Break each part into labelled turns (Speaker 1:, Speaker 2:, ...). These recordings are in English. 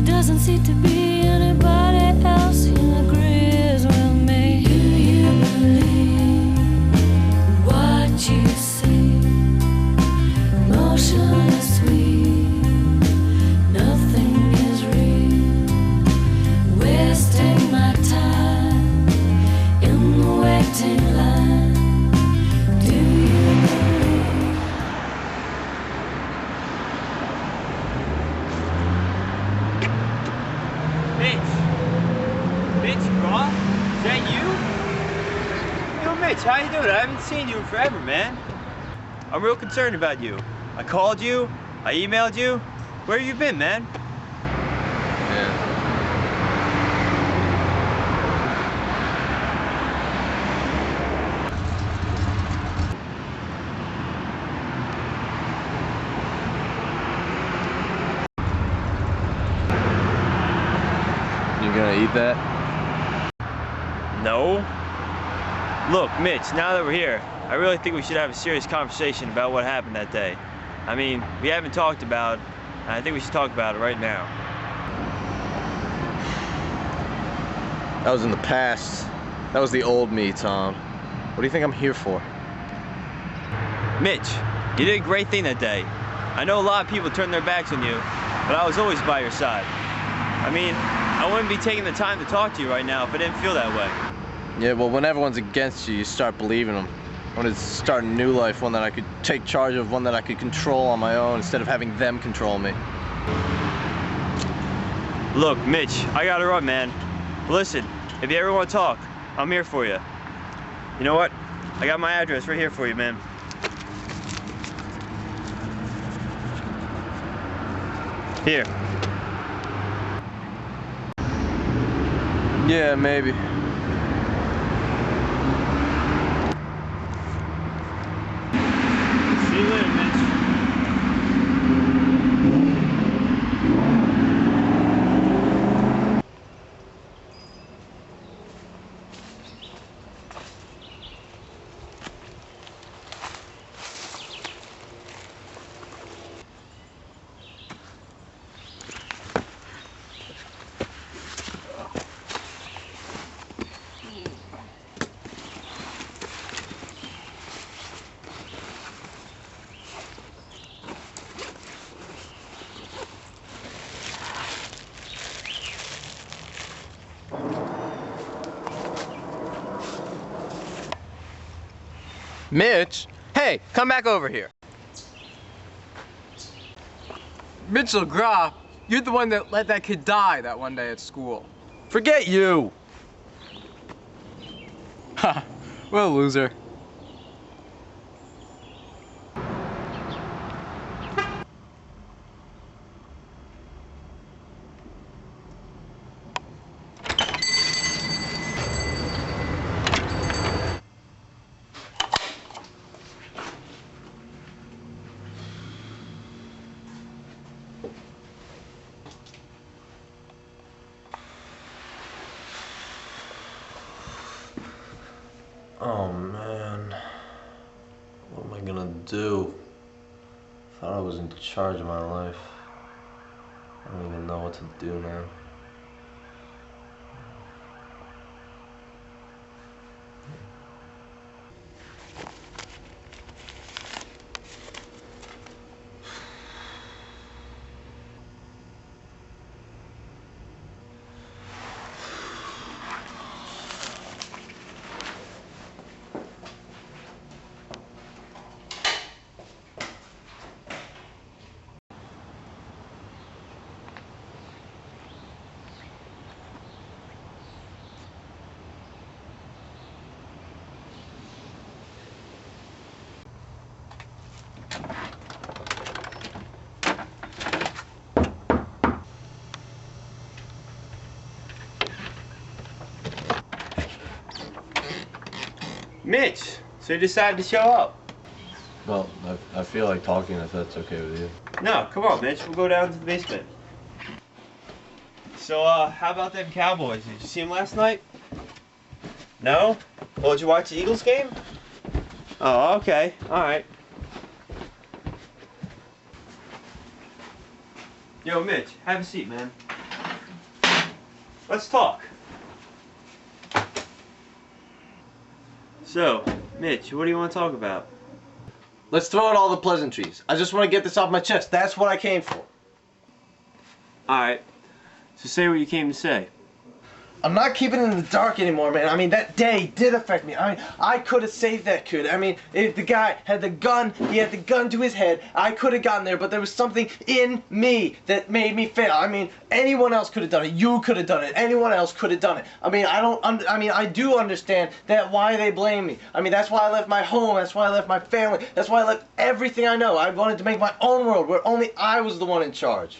Speaker 1: Doesn't seem to be anybody else who agrees with me. Do you believe what you see? Motionless sweet, nothing is real. Wasting my time in the waiting line. Do you believe?
Speaker 2: Mitch, bro? Is that you? Yo, Mitch, how you doing? I haven't seen you in forever, man. I'm real concerned about you. I called you, I emailed you. Where have you been, man?
Speaker 3: Yeah. You gonna eat that?
Speaker 2: No. Look, Mitch, now that we're here, I really think we should have a serious conversation about what happened that day. I mean, we haven't talked about it, and I think we should talk about it right now.
Speaker 3: That was in the past. That was the old me, Tom. What do you think I'm here for?
Speaker 2: Mitch, you did a great thing that day. I know a lot of people turned their backs on you, but I was always by your side. I mean, I wouldn't be taking the time to talk to you right now if I didn't feel that way.
Speaker 3: Yeah, well, when everyone's against you, you start believing them. I wanted to start a new life, one that I could take charge of, one that I could control on my own instead of having them control me.
Speaker 2: Look, Mitch, I gotta run, man. But listen, if you ever want to talk, I'm here for you. You know what? I got my address right here for you, man. Here.
Speaker 3: Yeah, maybe.
Speaker 2: See you later, Mitch.
Speaker 3: Mitch? Hey, come back over here.
Speaker 4: Mitchell Groff, you're the one that let that kid die that one day at school.
Speaker 3: Forget you.
Speaker 4: Ha, what a loser.
Speaker 3: Oh man, what am I gonna do? Thought I was in charge of my life. I don't even know what to do now.
Speaker 2: Mitch, so you decided to show up.
Speaker 3: Well, I feel like talking if that's okay with you.
Speaker 2: No, come on, Mitch. We'll go down to the basement. So, how about them Cowboys? Did you see them last night? No? Well, did you watch the Eagles game? Oh, okay. Alright. Yo, Mitch, have a seat, man. Let's talk. So, Mitch, what do you want to talk about?
Speaker 3: Let's throw out all the pleasantries. I just want to get this off my chest. That's what I came for.
Speaker 2: Alright. So say what you came to say.
Speaker 3: I'm not keeping it in the dark anymore, man. I mean, that day did affect me. I mean, I could have saved that kid. I mean, if the guy had the gun, he had the gun to his head, I could have gotten there, but there was something in me that made me fail. I mean, anyone else could have done it. You could have done it. Anyone else could have done it. I mean, I do understand that why they blame me. I mean, that's why I left my home. That's why I left my family. That's why I left everything I know. I wanted to make my own world where only I was the one in charge.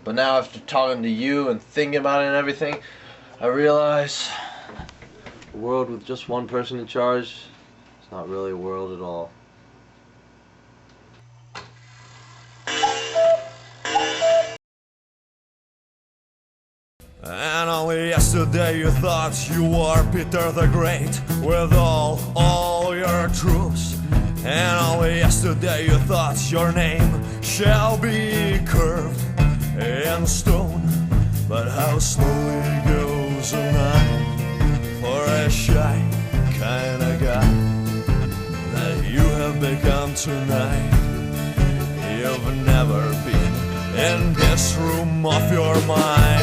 Speaker 3: But now after talking to you and thinking about it and everything, I realize a world with just one person in charge is not really a world at all.
Speaker 5: And only yesterday you thought you were Peter the Great with all your troops. And only yesterday you thought your name shall be carved in stone. But how slowly goes a night for a shy kind of guy that you have become tonight. You've never been in this room of your mind.